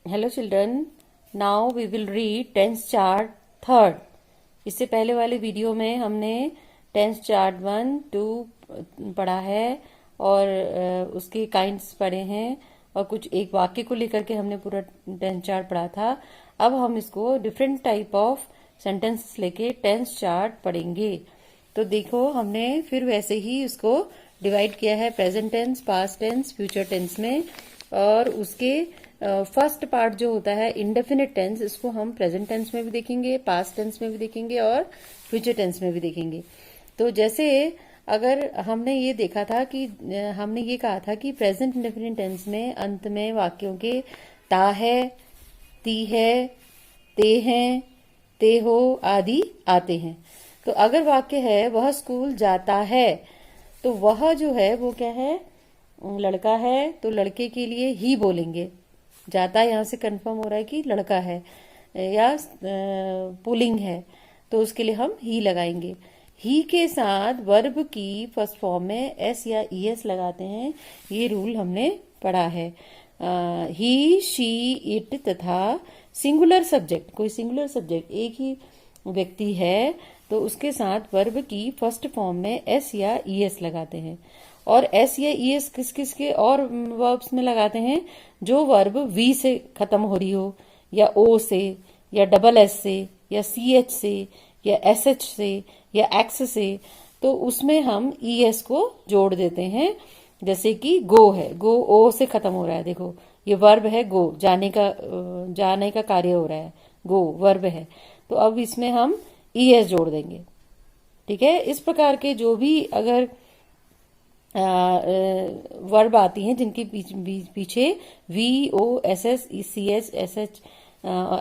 Hello children, now we will read tense chart third. इससे पहले वाले वीडियो में हमने टेंस चार्ट 1, 2 पढ़ा है और उसके काइंड्स पढ़े हैं और कुछ एक वाक्य को लेकर के हमने पूरा टेंस चार्ट पढ़ा था। अब हम इसको डिफरेंट टाइप ऑफ सेंटेंस लेके टेंस चार्ट पढ़ेंगे। तो देखो, हमने फिर वैसे ही उसको डिवाइड किया है present tense, past tense, future tense में। और उसके फर्स्ट पार्ट जो होता है इंडेफिनिट टेंस, इसको हम प्रेजेंट टेंस में भी देखेंगे, पास्ट टेंस में भी देखेंगे और फ्यूचर टेंस में भी देखेंगे। तो जैसे अगर हमने ये देखा था कि हमने ये कहा था कि प्रेजेंट इंडेफिनिट टेंस में अंत में वाक्यों के ता है, ती है, ते हैं, ते हो आदि आते हैं। तो अगर वाक्य है वह स्कूल जाता है, तो वह जो है वो क्या है, लड़का है, तो लड़के के लिए ही बोलेंगे। जाता यहाँ से कंफर्म हो रहा है कि लड़का है या पुलिंग है, तो उसके लिए हम ही लगाएंगे। ही के साथ वर्ब की फर्स्ट फॉर्म में एस या ईएस लगाते हैं। ये रूल हमने पढ़ा है। ही, शी, इट तथा सिंगुलर सब्जेक्ट, कोई सिंगुलर सब्जेक्ट एक ही व्यक्ति है तो उसके साथ वर्ब की फर्स्ट फॉर्म में एस या ईएस लगाते हैं। और एस या ईएस किस किस के और वर्ब्स में लगाते हैं? जो वर्ब वी से खत्म हो रही हो, या ओ से, या डबल एस से, या सी एच से, या एस एच से, या एक्स से, तो उसमें हम ईएस को जोड़ देते हैं। जैसे कि गो है, गो ओ से खत्म हो रहा है, देखो ये वर्ब है गो, जाने का कार्य हो रहा है, गो वर्ब है, तो अब इसमें हम ईएस जोड़ देंगे। ठीक है, इस प्रकार के जो भी अगर वर्ब आती हैं जिनके पीछे V, O, S S, C H, S H,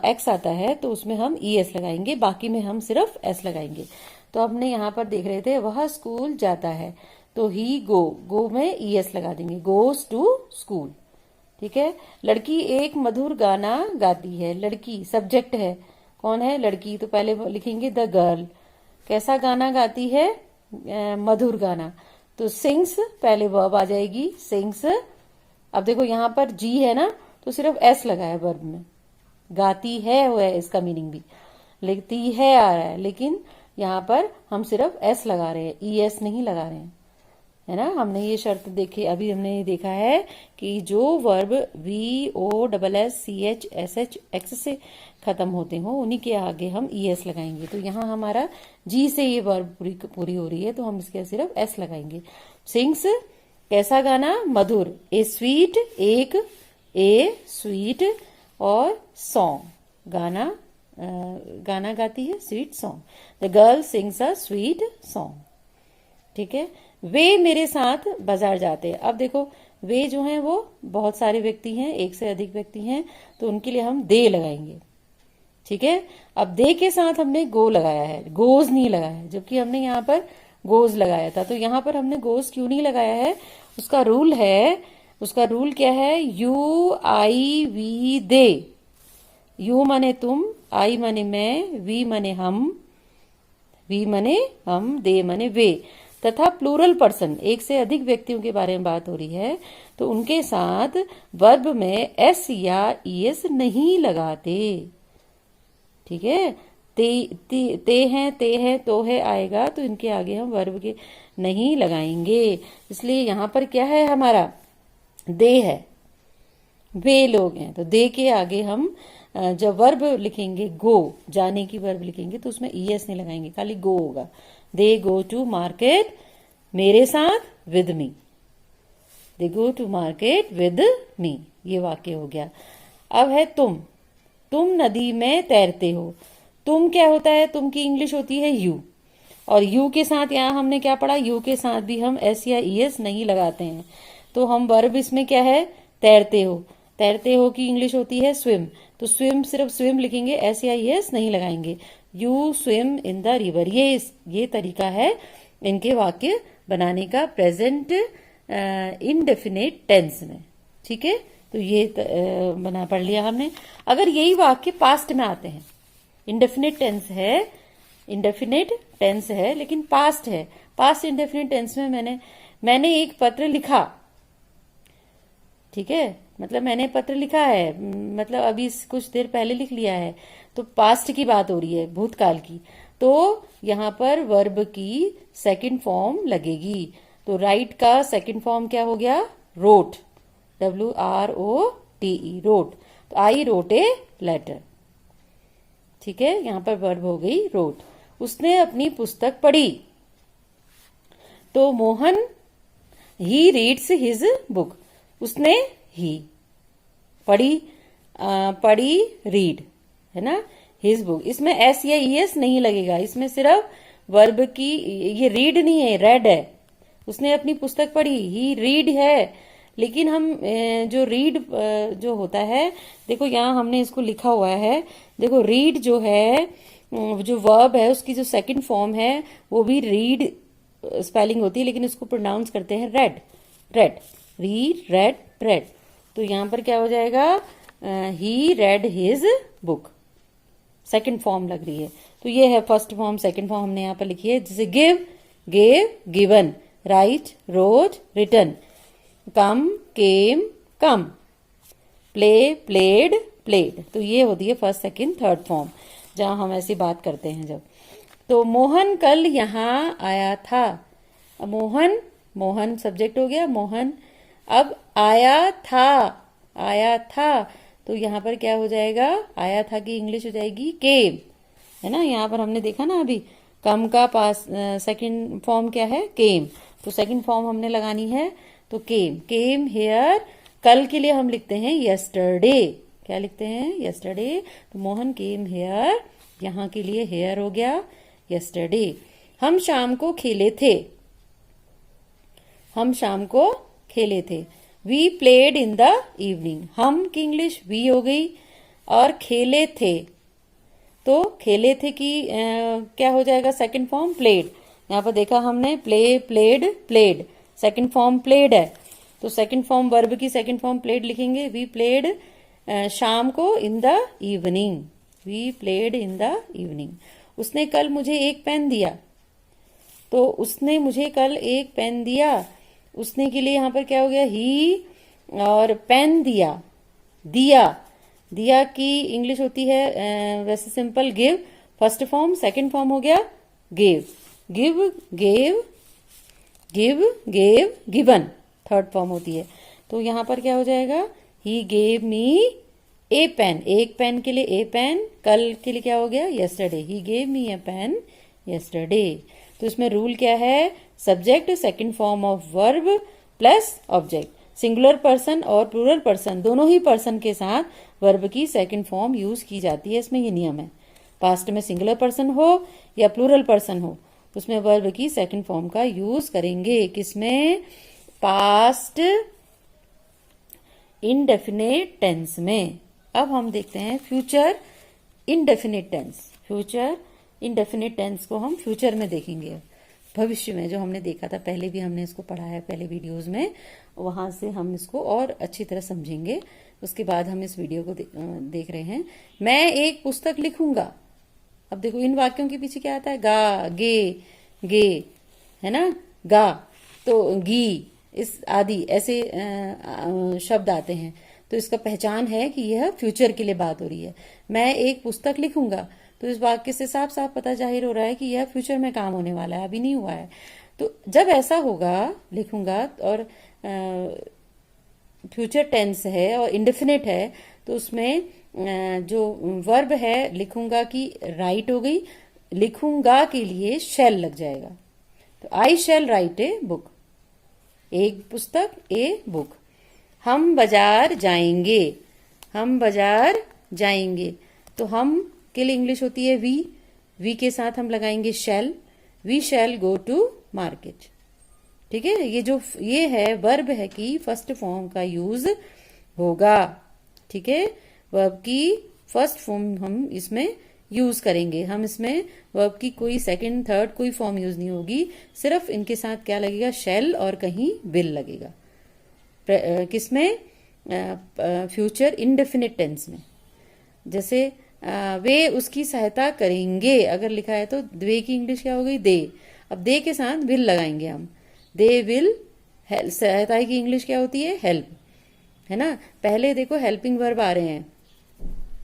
X आता है, तो उसमें हम ई एस लगाएंगे, बाकी में हम सिर्फ एस लगाएंगे। तो हमने यहाँ पर देख रहे थे वह स्कूल जाता है, तो ही गो, गो में ई एस लगा देंगे, गोज टू स्कूल। ठीक है। लड़की एक मधुर गाना गाती है, लड़की सब्जेक्ट है, कौन है? लड़की। तो पहले लिखेंगे द गर्ल। कैसा गाना गाती है? मधुर गाना। तो सिंग्स पहले वर्ब आ जाएगी, सिंग्स। अब देखो यहाँ पर जी है ना, तो सिर्फ एस लगा है वर्ब में। गाती है वो है इसका मीनिंग भी, लिखती है आ रहा है, लेकिन यहाँ पर हम सिर्फ एस लगा रहे हैं, ई एस नहीं लगा रहे हैं, है ना। हमने ये शर्त देखी, अभी हमने ये देखा है कि जो verb V, O, double S, C H, S H, X से खत्म होते हो उन्हीं के आगे हम ई एस लगाएंगे। तो यहाँ हमारा जी से ये वर्ब पूरी हो रही है, तो हम इसके सिर्फ एस लगाएंगे। सिंग्स कैसा गाना? मधुर। ए स्वीट, एक, ए स्वीट, और सॉन्ग गाना, गाना गाती है, sweet song. The girl sings a sweet song. ठीक है। वे मेरे साथ बाजार जाते हैं। अब देखो वे जो हैं वो बहुत सारे व्यक्ति हैं, एक से अधिक व्यक्ति हैं, तो उनके लिए हम दे लगाएंगे। ठीक है। अब दे के साथ हमने गो लगाया है, गोज नहीं लगाया है, जबकि हमने यहाँ पर गोज लगाया था। तो यहाँ पर हमने गोज क्यों नहीं लगाया है? उसका रूल है, उसका रूल क्या है? You, I, we, they. You माने तुम, आई माने मैं, वी माने हम, दे माने वे, तथा प्लूरल पर्सन, एक से अधिक व्यक्तियों के बारे में बात हो रही है, तो उनके साथ वर्ब में एस या ईएस नहीं लगाते। ठीक है। ते हैं, तो है आएगा, तो इनके आगे हम वर्ब के नहीं लगाएंगे। इसलिए यहां पर क्या है हमारा? दे है, वे लोग हैं, तो दे के आगे हम जब वर्ब लिखेंगे गो, जाने की वर्ब लिखेंगे, तो उसमें ईएस नहीं लगाएंगे, खाली गो होगा। दे गो टू मार्केट मेरे साथ, with me. They go to market with me, ये वाक्य हो गया। अब है तुम नदी में तैरते हो। तुम क्या होता है? तुम की इंग्लिश होती है यू, और यू के साथ यहाँ हमने क्या पढ़ा? यू के साथ भी हम एस या ईएस नहीं लगाते हैं। तो हम वर्ब इसमें क्या है? तैरते हो। तैरते हो की इंग्लिश होती है स्विम, तो स्विम सिर्फ स्विम लिखेंगे, एस या ईएस नहीं लगाएंगे। You swim in the river. ये तरीका है इनके वाक्य बनाने का प्रेजेंट इनडेफिनेट टेंस में। ठीक है। तो ये बना पढ़ लिया हमने। अगर यही वाक्य पास्ट में आते हैं, इंडेफिनेट टेंस है लेकिन पास्ट है, पास्ट इंडेफिनेट टेंस में मैंने एक पत्र लिखा, ठीक है, मतलब मैंने पत्र लिखा है, मतलब अभी कुछ देर पहले लिख लिया है, तो पास्ट की बात हो रही है, भूतकाल की। तो यहाँ पर वर्ब की सेकंड फॉर्म लगेगी। तो राइट का सेकंड फॉर्म क्या हो गया? Wrote, WROTE, wrote. तो आई रोट ए लेटर। ठीक है, यहां पर वर्ब हो गई रोट। उसने अपनी पुस्तक पढ़ी। तो Mohan, he reads his book. उसने ही पढ़ी, पढ़ी रीड, है ना, हिज बुक। इसमें एस या ईएस नहीं लगेगा, इसमें सिर्फ वर्ब की, ये रीड नहीं है, रेड है। उसने अपनी पुस्तक पढ़ी, ही रीड है। लेकिन हम जो रीड जो होता है, देखो यहाँ हमने इसको लिखा हुआ है, देखो रीड जो है, जो वर्ब है उसकी जो सेकंड फॉर्म है वो भी रीड स्पेलिंग होती है, लेकिन इसको प्रोनाउंस करते हैं read, read, read, read, read. तो यहां पर क्या हो जाएगा? He read his book, second form लग रही है। तो ये है फर्स्ट फॉर्म, सेकंड फॉर्म हमने यहां पर लिखी है, जैसे give, gave, given, write, wrote, written, come, came, come, play, played, played. तो ये होती है फर्स्ट, सेकंड, थर्ड फॉर्म, जहां हम ऐसी बात करते हैं जब। तो मोहन कल यहाँ आया था। अब मोहन, मोहन सब्जेक्ट हो गया, मोहन। अब आया था, आया था, तो यहाँ पर क्या हो जाएगा? आया था की इंग्लिश हो जाएगी केम, है ना। यहाँ पर हमने देखा ना अभी, कम का पास सेकंड फॉर्म क्या है? केम। तो सेकंड फॉर्म हमने लगानी है, तो केम, केम हेयर। कल के लिए हम लिखते हैं यस्टरडे, क्या लिखते हैं? यस्टरडे। तो मोहन केम हेयर, यहाँ के लिए हेयर हो गया यस्टरडे। हम शाम को खेले थे, हम शाम को खेले थे। We played in the evening, हम की इंग्लिश वी हो गई, और खेले थे, तो खेले थे की क्या हो जाएगा? Second form played. यहाँ पर देखा हमने, play, played, played, second form played है। तो सेकंड फॉर्म वर्ब की सेकंड फॉर्म प्लेड लिखेंगे। वी प्लेड शाम को in the evening, we played in the evening. उसने कल मुझे एक पेन दिया, तो उसने मुझे कल एक पेन दिया। उसने के लिए यहां पर क्या हो गया? ही, और पेन दिया, दिया, दिया की इंग्लिश होती है वैसे simple give, first form, second form हो गया give, give, gave, give, gave, given, third form होती है। तो यहां पर क्या हो जाएगा? He gave me a pen, एक पेन के लिए ए पेन, कल के लिए क्या हो गया? Yesterday, he gave me a pen yesterday. तो इसमें रूल क्या है? Subject second form of verb plus object. Singular person और प्लूरल पर्सन, दोनों ही पर्सन के साथ वर्ब की सेकंड फॉर्म यूज की जाती है, इसमें ये नियम है। पास्ट में सिंगुलर पर्सन हो या प्लूरल पर्सन हो, उसमें वर्ब की सेकंड फॉर्म का यूज करेंगे। किसमें? पास्ट इनडेफिनेट टेंस में। अब हम देखते हैं future indefinite tense. Future indefinite tense को हम फ्यूचर में देखेंगे, भविष्य में, जो हमने देखा था पहले भी, हमने इसको पढ़ा है पहले वीडियोस में, वहां से हम इसको और अच्छी तरह समझेंगे। उसके बाद हम इस वीडियो को देख रहे हैं। मैं एक पुस्तक लिखूंगा। अब देखो इन वाक्यों के पीछे क्या आता है? गा, गे, गे, है ना, गा, तो गी, इस आदि ऐसे शब्द आते हैं। तो इसका पहचान है कि यह फ्यूचर के लिए बात हो रही है। मैं एक पुस्तक लिखूंगा, तो इस वाक्य से साफ साफ पता जाहिर हो रहा है कि यह फ्यूचर में काम होने वाला है, अभी नहीं हुआ है। तो जब ऐसा होगा, लिखूंगा, और फ्यूचर टेंस है और इंडेफिनिट है, तो उसमें जो वर्ब है लिखूंगा की राइट हो गई, लिखूंगा के लिए शैल लग जाएगा। तो I shall write a book, एक पुस्तक, ए बुक। हम बाजार जाएंगे, हम बाजार जाएंगे, तो हम के लिए इंग्लिश होती है वी, वी के साथ हम लगाएंगे shall, we shall go to market. ठीक है, ये जो ये है वर्ब है कि फर्स्ट फॉर्म का यूज होगा। ठीक है, वर्ब की फर्स्ट फॉर्म हम इसमें यूज करेंगे। हम इसमें वर्ब की कोई सेकंड थर्ड कोई फॉर्म यूज नहीं होगी, सिर्फ इनके साथ क्या लगेगा? शैल और कहीं विल लगेगा। किसमें? फ्यूचर इनडेफिनिट टेंस में। जैसे वे उसकी सहायता करेंगे, अगर लिखा है तो वे की इंग्लिश क्या हो गई? दे। अब दे के साथ विल लगाएंगे हम, दे विल हेल्प। सहायता की इंग्लिश क्या होती है? हेल्प। है ना। पहले देखो हेल्पिंग वर्ब आ रहे हैं,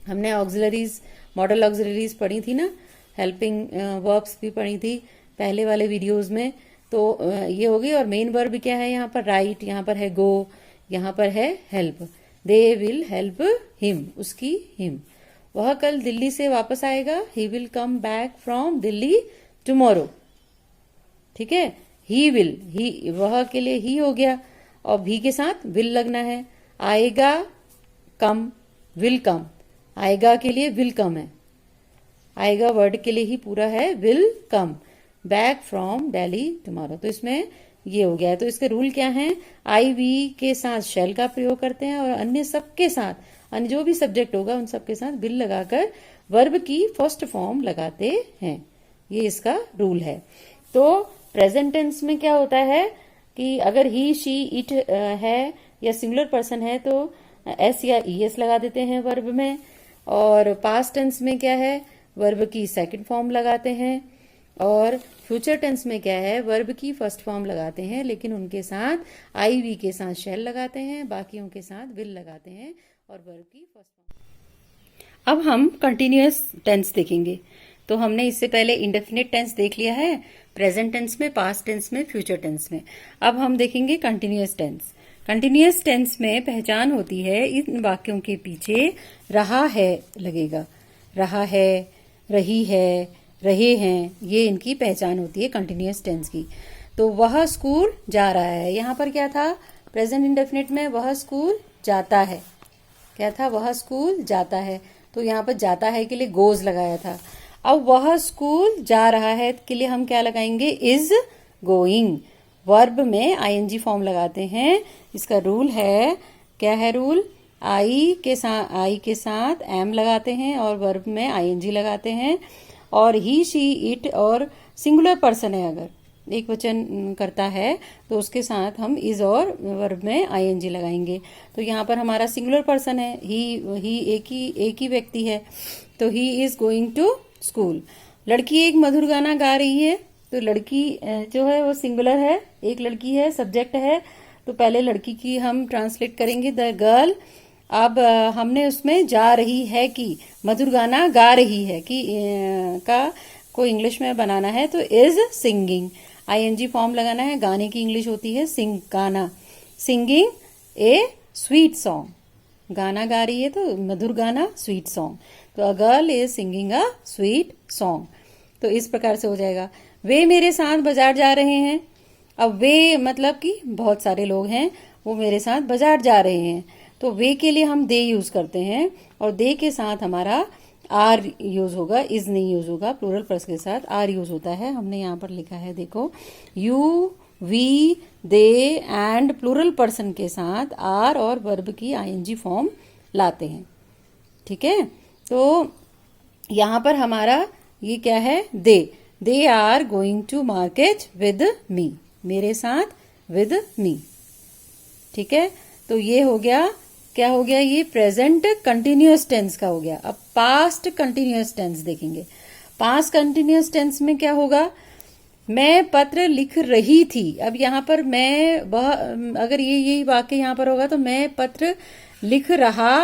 हमने ऑक्सिलरीज, मॉडल ऑक्सिलरीज पढ़ी थी ना, हेल्पिंग वर्ब्स भी पढ़ी थी पहले वाले वीडियोस में। तो ये हो गई। और मेन वर्ब क्या है यहाँ पर? राइट, यहाँ पर है गो, यहाँ पर है help. They will help him, उसकी हिम। वह कल दिल्ली से वापस आएगा, he will come back from Delhi tomorrow. ठीक है, ही विल, ही वह के लिए ही हो गया और भी के साथ विल लगना है। आएगा, कम, विल कम, आएगा के लिए विल कम है, आएगा वर्ड के लिए ही पूरा है, will come back from Delhi tomorrow. तो इसमें ये हो गया है। तो इसके रूल क्या हैं? आई वी के साथ शेल का प्रयोग करते हैं और अन्य सबके साथ, अन्य जो भी सब्जेक्ट होगा उन सबके साथ विल लगाकर वर्ब की फर्स्ट फॉर्म लगाते हैं। ये इसका रूल है। तो प्रेजेंट टेंस में क्या होता है कि अगर ही, शी, इट है या सिंगुलर पर्सन है तो एस या ईएस लगा देते हैं वर्ब में। और पास्ट टेंस में क्या है? वर्ब की सेकंड फॉर्म लगाते हैं। और फ्यूचर टेंस में क्या है? वर्ब की फर्स्ट फॉर्म लगाते हैं, लेकिन उनके साथ आई वी के साथ शेल लगाते हैं, बाकियों के साथ विल लगाते हैं और वर्ब की फर्स्ट फॉर्म। अब हम कंटिन्यूअस टेंस देखेंगे। तो हमने इससे पहले इंडेफिनिट टेंस देख लिया है, प्रेजेंट टेंस में, पास्ट टेंस में, फ्यूचर टेंस में। अब हम देखेंगे कंटिन्यूअस टेंस। कंटिन्यूअस टेंस में पहचान होती है, इन वाक्यों के पीछे रहा है लगेगा। रहा है, रही है, रहे हैं, ये इनकी पहचान होती है कंटिन्यूअस टेंस की। तो वह स्कूल जा रहा है, यहाँ पर क्या था? प्रेजेंट इंडेफिनिट में वह स्कूल जाता है। क्या था? वह स्कूल जाता है। तो यहाँ पर जाता है के लिए गोज लगाया था। अब वह स्कूल जा रहा है के लिए हम क्या लगाएंगे? Is going. वर्ब में आईएनजी फॉर्म लगाते हैं। इसका रूल है, क्या है रूल? आई के साथ एम लगाते हैं और वर्ब में आईएनजी लगाते हैं। और ही, शी, इट और सिंगुलर पर्सन है, अगर एक वचन करता है तो उसके साथ हम इज और वर्ब में आईएनजी लगाएंगे। तो यहाँ पर हमारा सिंगुलर पर्सन है, ही एक ही व्यक्ति है, तो he is going to school. लड़की एक मधुर गाना गा रही है, तो लड़की जो है वो सिंगुलर है, एक लड़की है, सब्जेक्ट है। तो पहले लड़की की हम ट्रांसलेट करेंगे द गर्ल। अब हमने उसमें जा रही है कि मधुर गाना गा रही है कि का को इंग्लिश में बनाना है, तो इज सिंगिंग। आईएनजी फॉर्म लगाना है। गाने की इंग्लिश होती है सिंग, गाना। सिंगिंग ए स्वीट सॉन्ग, गाना गा रही है तो मधुर गाना, स्वीट सॉन्ग। तो a girl is singing a sweet song. तो इस प्रकार से हो जाएगा। वे मेरे साथ बाजार जा रहे हैं। अब वे मतलब कि बहुत सारे लोग हैं, वो मेरे साथ बाजार जा रहे हैं। तो वे के लिए हम दे यूज करते हैं और दे के साथ हमारा आर यूज होगा, इज नहीं यूज होगा। प्लूरल पर्सन के साथ आर यूज होता है। हमने यहाँ पर लिखा है, देखो, you, we, they and plural person के साथ आर और वर्ब की आईएनजी फॉर्म लाते हैं। ठीक है, तो यहाँ पर हमारा ये क्या है? They are going to market with me, मेरे साथ, विद मी। ठीक है, तो ये हो गया, क्या हो गया? ये प्रेजेंट कंटिन्यूअस टेंस का हो गया। अब पास्ट कंटिन्यूअस टेंस देखेंगे। पास्ट कंटिन्यूअस टेंस में क्या होगा? मैं पत्र लिख रही थी। अब यहाँ पर मैं, वह, अगर यही वाक्य यहाँ पर होगा तो मैं पत्र लिख रहा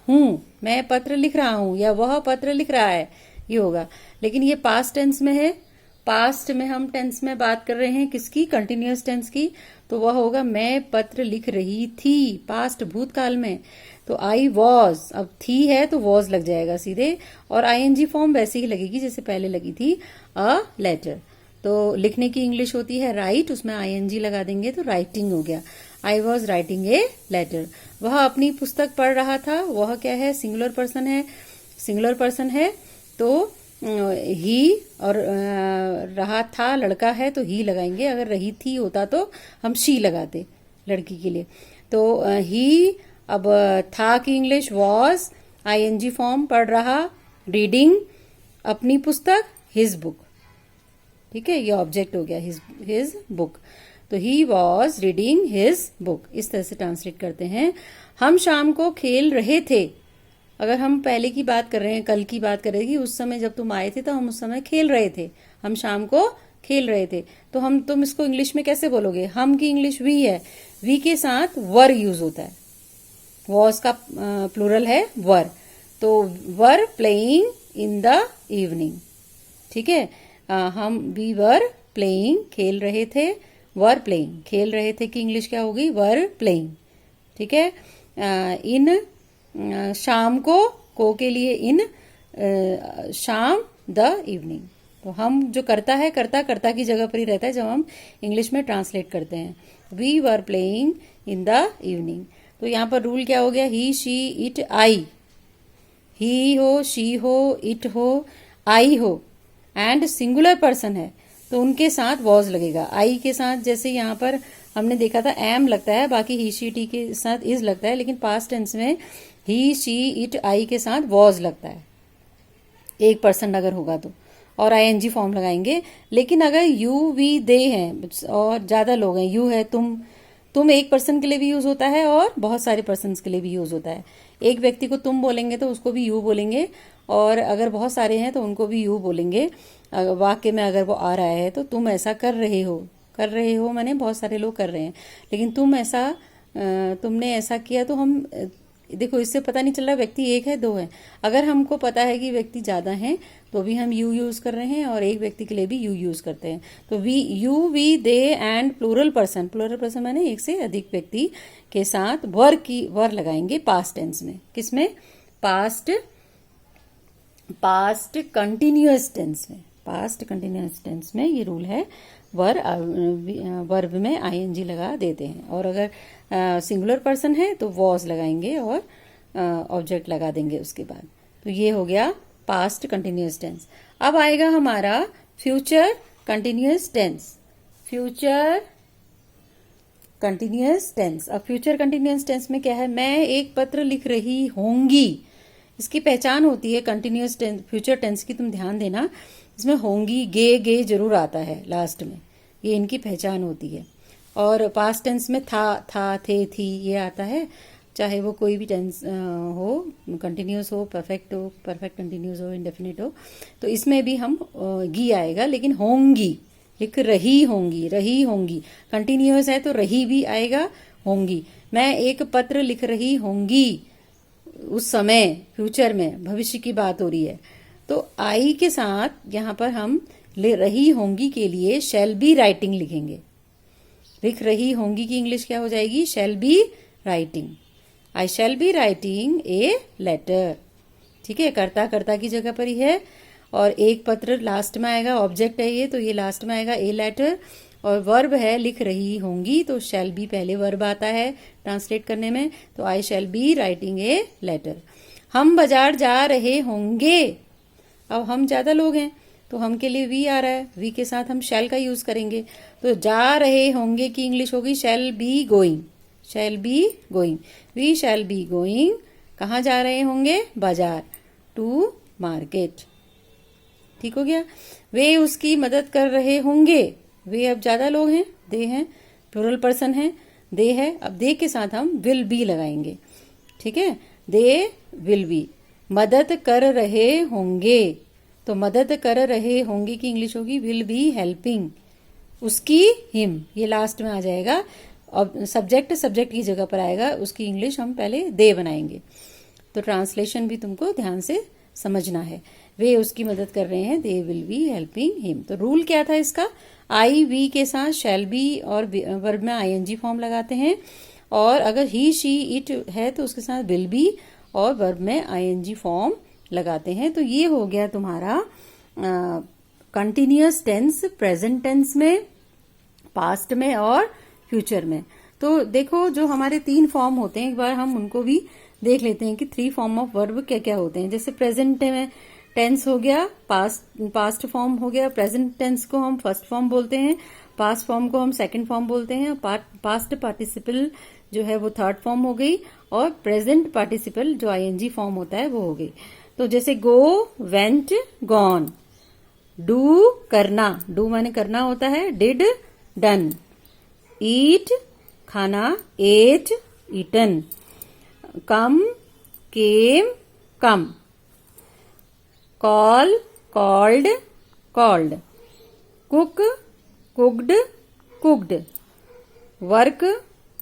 हूं, मैं पत्र लिख रहा हूं, या वह पत्र लिख रहा है, ये होगा। लेकिन ये पास्ट टेंस में है। पास्ट में हम टेंस में बात कर रहे हैं किसकी? कंटिन्यूअस टेंस की। तो वह होगा मैं पत्र लिख रही थी, पास्ट भूतकाल में। तो आई वॉज, अब थी है तो वॉज लग जाएगा सीधे, और आईएनजी फॉर्म वैसे ही लगेगी जैसे पहले लगी थी, अ लेटर। तो लिखने की इंग्लिश होती है राइट, उसमें आईएनजी लगा देंगे तो राइटिंग हो गया। I was writing a letter. वह अपनी पुस्तक पढ़ रहा था। वह क्या है? सिंगुलर पर्सन है। सिंगुलर पर्सन है तो ही, और रहा था लड़का है तो ही लगाएंगे। अगर रही थी होता तो हम शी लगाते लड़की के लिए। तो ही, अब था की इंग्लिश वॉज, आईएनजी फॉर्म पढ़ रहा, रीडिंग, अपनी पुस्तक, हिज बुक। ठीक है, ये ऑब्जेक्ट हो गया, हिज बुक। तो he was reading his book, इस तरह से ट्रांसलेट करते हैं। हम शाम को खेल रहे थे। अगर हम पहले की बात कर रहे हैं, कल की बात कर रहे हैं कि उस समय जब तुम आए थे तो हम उस समय खेल रहे थे। हम शाम को खेल रहे थे। तो तुम इसको इंग्लिश में कैसे बोलोगे? हम की इंग्लिश वी है, वी के साथ वर यूज होता है, वॉज का प्लूरल है वर, तो वर प्लेइंग इन द इवनिंग। ठीक है, हम वी वर प्लेइंग खेल रहे थे, वर प्लेइंग खेल रहे थे की इंग्लिश क्या होगी? Were playing. ठीक है, इन शाम को के लिए इन शाम द इवनिंग। तो हम जो करता है कर्ता की जगह पर ही रहता है जब हम इंग्लिश में ट्रांसलेट करते हैं। We were playing in the evening. तो यहाँ पर रूल क्या हो गया? ही, शी, इट, आई। ही हो, शी हो, इट हो, आई हो एंड सिंगुलर पर्सन है तो उनके साथ वॉज लगेगा। आई के साथ जैसे यहाँ पर हमने देखा था एम लगता है, बाकी ही, शी, टी के साथ इज लगता है, लेकिन पास्ट टेंस में ही, शी, इट, आई के साथ वॉज लगता है एक पर्सन अगर होगा तो, और आईएनजी फॉर्म लगाएंगे। लेकिन अगर यू, वी, दे हैं और ज्यादा लोग हैं, यू है, तुम एक पर्सन के लिए भी यूज होता है और बहुत सारे पर्सन के लिए भी यूज होता है। एक व्यक्ति को तुम बोलेंगे तो उसको भी यू बोलेंगे, और अगर बहुत सारे हैं तो उनको भी यू बोलेंगे। वाक्य में अगर वो आ रहा है तो तुम ऐसा कर रहे हो माने बहुत सारे लोग कर रहे हैं, लेकिन तुमने ऐसा किया तो हम देखो इससे पता नहीं चल रहा व्यक्ति एक है दो है। अगर हमको पता है कि व्यक्ति ज्यादा हैं तो भी हम यू यूज कर रहे हैं और एक व्यक्ति के लिए भी यू यूज करते हैं। तो we, you, we, they and plural person माने एक से अधिक व्यक्ति के साथ वर लगाएंगे पास्ट टेंस में। किसमें? पास्ट कंटिन्यूअस टेंस में। पास्ट कंटिन्यूअस टेंस में ये रूल है, वर्ब में आईएनजी लगा देते हैं, और अगर सिंगुलर पर्सन है तो वॉज लगाएंगे और ऑब्जेक्ट लगा देंगे उसके बाद। तो ये हो गया पास्ट कंटिन्यूअस टेंस। अब आएगा हमारा future continuous tense. Future continuous tense. अब फ्यूचर कंटिन्यूअस टेंस में क्या है? मैं एक पत्र लिख रही होंगी, इसकी पहचान होती है कंटिन्यूअस टेंस, फ्यूचर टेंस की। तुम ध्यान देना, इसमें होंगी, गे जरूर आता है लास्ट में, ये इनकी पहचान होती है। और पास्ट टेंस में था, थे, थी ये आता है, चाहे वो कोई भी टेंस हो, कंटिन्यूअस हो, परफेक्ट कंटिन्यूअस हो, इंडेफिनिट हो, तो इसमें भी हम गी आएगा। लेकिन होंगी, लिख रही होंगी कंटिन्यूअस है तो रही भी आएगा, होंगी। मैं एक पत्र लिख रही होंगी, उस समय फ्यूचर में भविष्य की बात हो रही है, तो आई के साथ यहां पर हम ले रही होंगी के लिए शैल बी राइटिंग लिखेंगे। लिख रही होंगी की इंग्लिश क्या हो जाएगी? Shall be writing. I shall be writing a letter. ठीक है, कर्ता की जगह पर ही है, और एक पत्र लास्ट में आएगा, ऑब्जेक्ट है ये तो ये लास्ट में आएगा ए लेटर, और वर्ब है लिख रही होंगी तो शैल बी पहले वर्ब आता है ट्रांसलेट करने में, तो I shall be writing a letter. हम बाजार जा रहे होंगे, अब हम ज्यादा लोग हैं तो हम के लिए वी आ रहा है, वी के साथ हम शैल का यूज करेंगे, तो जा रहे होंगे की इंग्लिश होगी shall be going. We shall be going, कहाँ जा रहे होंगे? बाजार, टू मार्केट। ठीक हो गया। वे उसकी मदद कर रहे होंगे, वे अब ज्यादा लोग हैं, दे हैं, प्लूरल पर्सन है, दे है, अब दे के साथ हम विल बी लगाएंगे। ठीक है, दे विल बी। मदद कर रहे होंगे, तो मदद कर रहे होंगे की इंग्लिश होगी विल बी हेल्पिंग, उसकी हिम, ये लास्ट में आ जाएगा। अब सब्जेक्ट की जगह पर आएगा, उसकी इंग्लिश हम पहले दे बनाएंगे। तो ट्रांसलेशन भी तुमको ध्यान से समझना है। वे उसकी मदद कर रहे हैं, they will be helping him. तो रूल क्या था इसका? आई वी के साथ शैल बी और वर्ब में आईएनजी फॉर्म लगाते हैं, और अगर ही, शी, इट है तो उसके साथ विल बी और वर्ब में आईएनजी फॉर्म लगाते हैं। तो ये हो गया तुम्हारा कंटिन्यूअस टेंस, प्रेजेंट टेंस में, पास्ट में और फ्यूचर में। तो देखो जो हमारे 3 फॉर्म होते हैं, एक बार हम उनको भी देख लेते हैं कि 3 फॉर्म ऑफ वर्ब क्या क्या होते हैं। जैसे प्रेजेंट में टेंस हो गया, पास्ट फॉर्म हो गया, प्रेजेंट टेंस को हम फर्स्ट फॉर्म बोलते हैं, पास्ट फॉर्म को हम सेकंड फॉर्म बोलते हैं, पास्ट पार्टिसिपल जो है वो थर्ड फॉर्म हो गई, और प्रेजेंट पार्टिसिपल जो आईएनजी फॉर्म होता है वो हो गई। तो जैसे गो, वेंट, गॉन। डू करना, डू माने करना होता है, डिड, डन। ईट खाना, ate, eaten. Come, came, come. Call, called, called. Cook, cooked, cooked, work,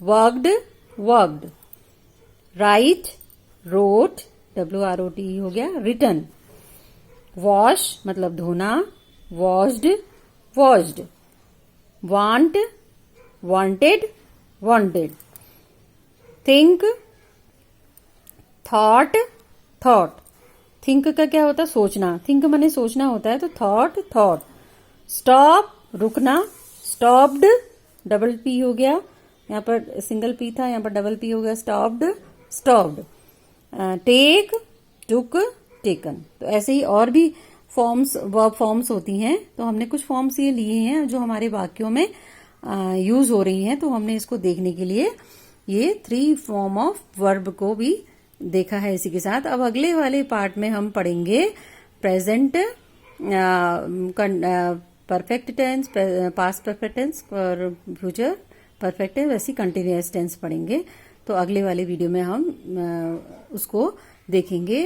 worked, worked, write, wrote, WROT हो गया, रिटन, वॉश मतलब धोना, washed, washed, want, wanted, wanted, think, thought, thought, think का क्या होता है, सोचना, थिंक माने सोचना होता है, तो थॉट, थॉट, स्टॉप रुकना, स्टॉप्ड, डबल पी हो गया, यहाँ पर सिंगल पी था, यहाँ पर डबल पी हो गया, स्टॉप्ड, स्टॉप्ड, टेक, टुक, टेकन। तो ऐसे ही और भी फॉर्म्स, वर्ब फॉर्म्स होती हैं, तो हमने कुछ फॉर्म्स ये लिए हैं जो हमारे वाक्यों में यूज हो रही हैं, तो हमने इसको देखने के लिए ये 3 फॉर्म ऑफ वर्ब को भी देखा है इसी के साथ। अब अगले वाले पार्ट में हम पढ़ेंगे present perfect tense, past perfect tense और फ्यूचर परफेक्ट टेंस, वैसी कंटिन्यूअस टेंस पढ़ेंगे। तो अगले वाले वीडियो में हम उसको देखेंगे।